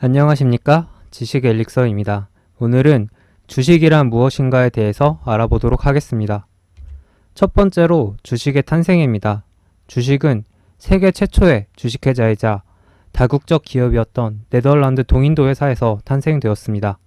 안녕하십니까? 지식 엘릭서입니다. 오늘은 주식이란 무엇인가에 대해서 알아보도록 하겠습니다. 첫 번째로 주식의 탄생입니다. 주식은 세계 최초의 주식회사이자 다국적 기업이었던 네덜란드 동인도 회사에서 탄생되었습니다.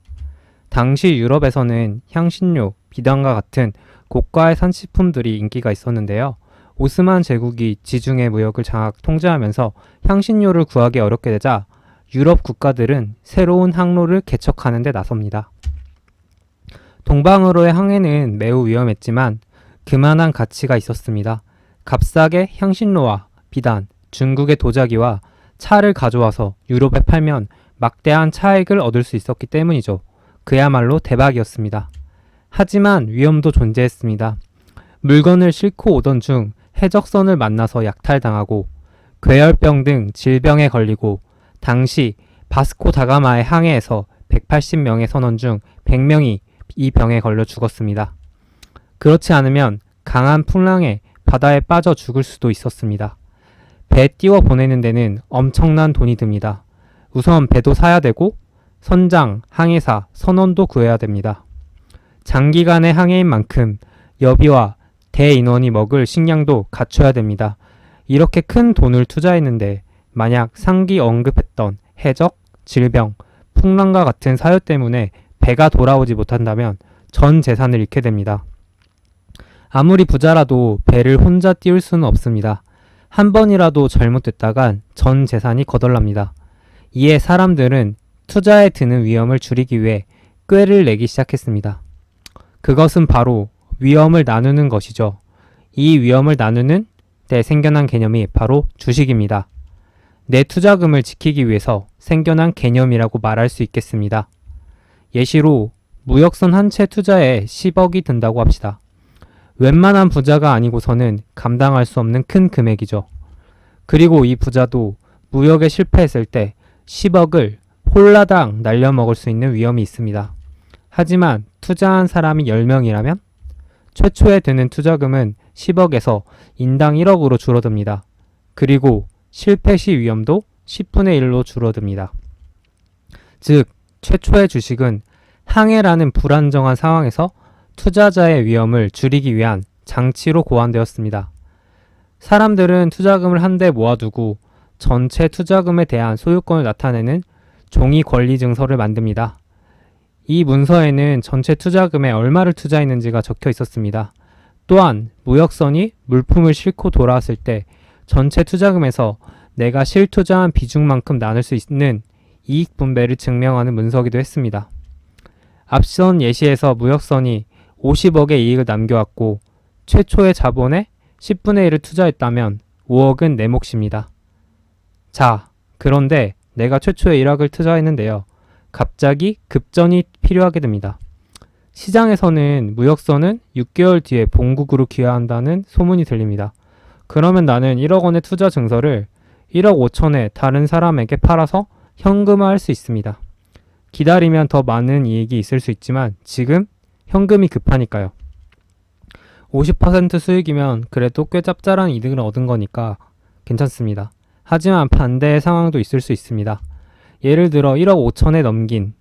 당시 유럽에서는 향신료, 비단과 같은 고가의 산식품들이 인기가 있었는데요. 오스만 제국이 지중해 무역을 장악 통제하면서 향신료를 구하기 어렵게 되자 유럽 국가들은 새로운 항로를 개척하는 데 나섭니다. 동방으로의 항해는 매우 위험했지만 그만한 가치가 있었습니다. 값싸게 향신료와 비단, 중국의 도자기와 차를 가져와서 유럽에 팔면 막대한 차익을 얻을 수 있었기 때문이죠. 그야말로 대박이었습니다. 하지만 위험도 존재했습니다. 물건을 싣고 오던 중 해적선을 만나서 약탈당하고 괴혈병 등 질병에 걸리고 당시 바스코 다가마의 항해에서 180명의 선원 중 100명이 이 병에 걸려 죽었습니다. 그렇지 않으면 강한 풍랑에 바다에 빠져 죽을 수도 있었습니다. 배 띄워 보내는 데는 엄청난 돈이 듭니다. 우선 배도 사야 되고 선장, 항해사, 선원도 구해야 됩니다. 장기간의 항해인 만큼 여비와 대인원이 먹을 식량도 갖춰야 됩니다. 이렇게 큰 돈을 투자했는데 만약 상기 언급했던 해적, 질병, 풍랑과 같은 사유 때문에 배가 돌아오지 못한다면 전 재산을 잃게 됩니다. 아무리 부자라도 배를 혼자 띄울 수는 없습니다. 한 번이라도 잘못됐다간 전 재산이 거덜납니다. 이에 사람들은 투자에 드는 위험을 줄이기 위해 꾀를 내기 시작했습니다. 그것은 바로 위험을 나누는 것이죠. 이 위험을 나누는 데 생겨난 개념이 바로 주식입니다. 내 투자금을 지키기 위해서 생겨난 개념이라고 말할 수 있겠습니다. 예시로 무역선 한 채 투자에 10억이 든다고 합시다. 웬만한 부자가 아니고서는 감당할 수 없는 큰 금액이죠. 그리고 이 부자도 무역에 실패했을 때 10억을 홀라당 날려먹을 수 있는 위험이 있습니다. 하지만 투자한 사람이 10명이라면 최초에 드는 투자금은 10억에서 인당 1억으로 줄어듭니다. 그리고 실패 시 위험도 10분의 1로 줄어듭니다. 즉, 최초의 주식은 항해라는 불안정한 상황에서 투자자의 위험을 줄이기 위한 장치로 고안되었습니다. 사람들은 투자금을 한데 모아두고 전체 투자금에 대한 소유권을 나타내는 종이 권리 증서를 만듭니다. 이 문서에는 전체 투자금에 얼마를 투자했는지가 적혀 있었습니다. 또한 무역선이 물품을 싣고 돌아왔을 때 전체 투자금에서 내가 실투자한 비중만큼 나눌 수 있는 이익 분배를 증명하는 문서기도 했습니다. 앞선 예시에서 무역선이 50억의 이익을 남겨왔고 최초의 자본의 10분의 1을 투자했다면 5억은 내 몫입니다. 자, 그런데 내가 최초에 1억을 투자했는데요. 갑자기 급전이 필요하게 됩니다. 시장에서는 무역선은 6개월 뒤에 본국으로 귀화한다는 소문이 들립니다. 그러면 나는 1억 원의 투자 증서를 1억 5천에 다른 사람에게 팔아서 현금화할 수 있습니다. 기다리면 더 많은 이익이 있을 수 있지만 지금 현금이 급하니까요. 50% 수익이면 그래도 꽤 짭짤한 이득을 얻은 거니까 괜찮습니다. 하지만 반대의 상황도 있을 수 있습니다. 예를 들어 1억 5천에 넘긴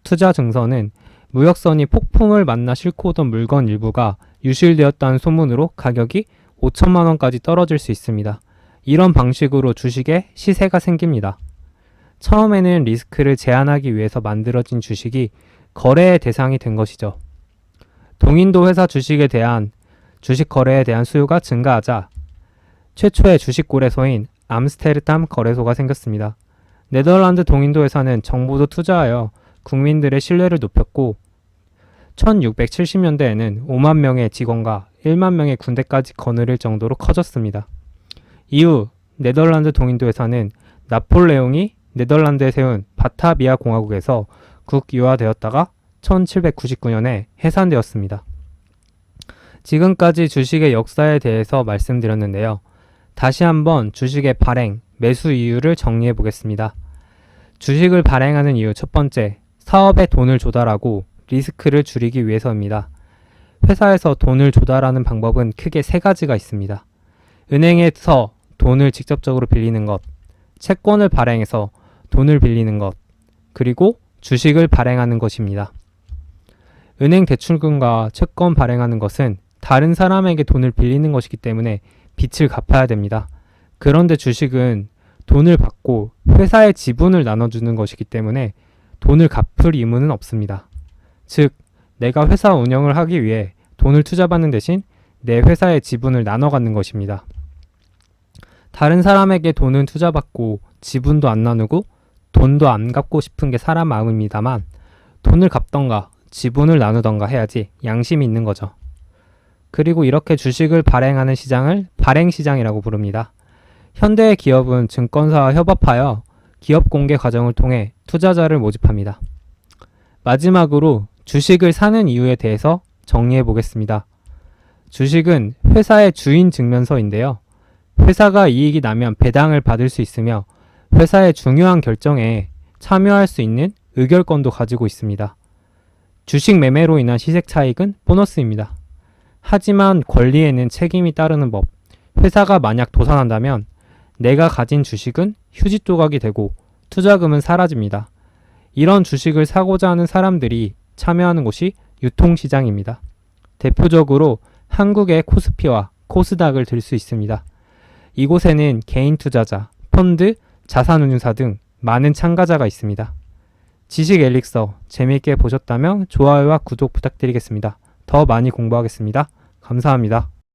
투자 증서는 무역선이 폭풍을 만나 싣고 오던 물건 일부가 유실되었다는 소문으로 가격이 5천만 원까지 떨어질 수 있습니다. 이런 방식으로 주식에 시세가 생깁니다. 처음에는 리스크를 제한하기 위해서 만들어진 주식이 거래의 대상이 된 것이죠. 동인도 회사 주식 거래에 대한 수요가 증가하자 최초의 주식 거래소인 암스테르담 거래소가 생겼습니다. 네덜란드 동인도 회사는 정부도 투자하여 국민들의 신뢰를 높였고 1670년대에는 5만 명의 직원과 1만 명의 군대까지 거느릴 정도로 커졌습니다. 이후 네덜란드 동인도 회사는 나폴레옹이 네덜란드에 세운 바타비아 공화국에서 국유화되었다가 1799년에 해산되었습니다. 지금까지 주식의 역사에 대해서 말씀드렸는데요. 다시 한번 주식의 발행, 매수 이유를 정리해 보겠습니다. 주식을 발행하는 이유 첫 번째, 사업에 돈을 조달하고 리스크를 줄이기 위해서입니다. 회사에서 돈을 조달하는 방법은 크게 세 가지가 있습니다. 은행에서 돈을 직접적으로 빌리는 것, 채권을 발행해서 돈을 빌리는 것, 그리고 주식을 발행하는 것입니다. 은행 대출금과 채권 발행하는 것은 다른 사람에게 돈을 빌리는 것이기 때문에 빚을 갚아야 됩니다. 그런데 주식은 돈을 받고 회사의 지분을 나눠주는 것이기 때문에 돈을 갚을 의무는 없습니다. 즉, 내가 회사 운영을 하기 위해 돈을 투자받는 대신 내 회사의 지분을 나눠 갖는 것입니다. 다른 사람에게 돈은 투자받고 지분도 안 나누고 돈도 안 갚고 싶은 게 사람 마음입니다만 돈을 갚던가 지분을 나누던가 해야지 양심이 있는 거죠. 그리고 이렇게 주식을 발행하는 시장을 발행시장이라고 부릅니다. 현대의 기업은 증권사와 협업하여 기업 공개 과정을 통해 투자자를 모집합니다. 마지막으로 주식을 사는 이유에 대해서 정리해 보겠습니다. 주식은 회사의 주인 증명서인데요. 회사가 이익이 나면 배당을 받을 수 있으며 회사의 중요한 결정에 참여할 수 있는 의결권도 가지고 있습니다. 주식 매매로 인한 시세 차익은 보너스입니다. 하지만 권리에는 책임이 따르는 법. 회사가 만약 도산한다면 내가 가진 주식은 휴지 조각이 되고 투자금은 사라집니다. 이런 주식을 사고자 하는 사람들이 참여하는 곳이 유통시장입니다. 대표적으로 한국의 코스피와 코스닥을 들 수 있습니다. 이곳에는 개인 투자자, 펀드, 자산운용사 등 많은 참가자가 있습니다. 지식 엘릭서 재미있게 보셨다면 좋아요와 구독 부탁드리겠습니다. 더 많이 공부하겠습니다. 감사합니다.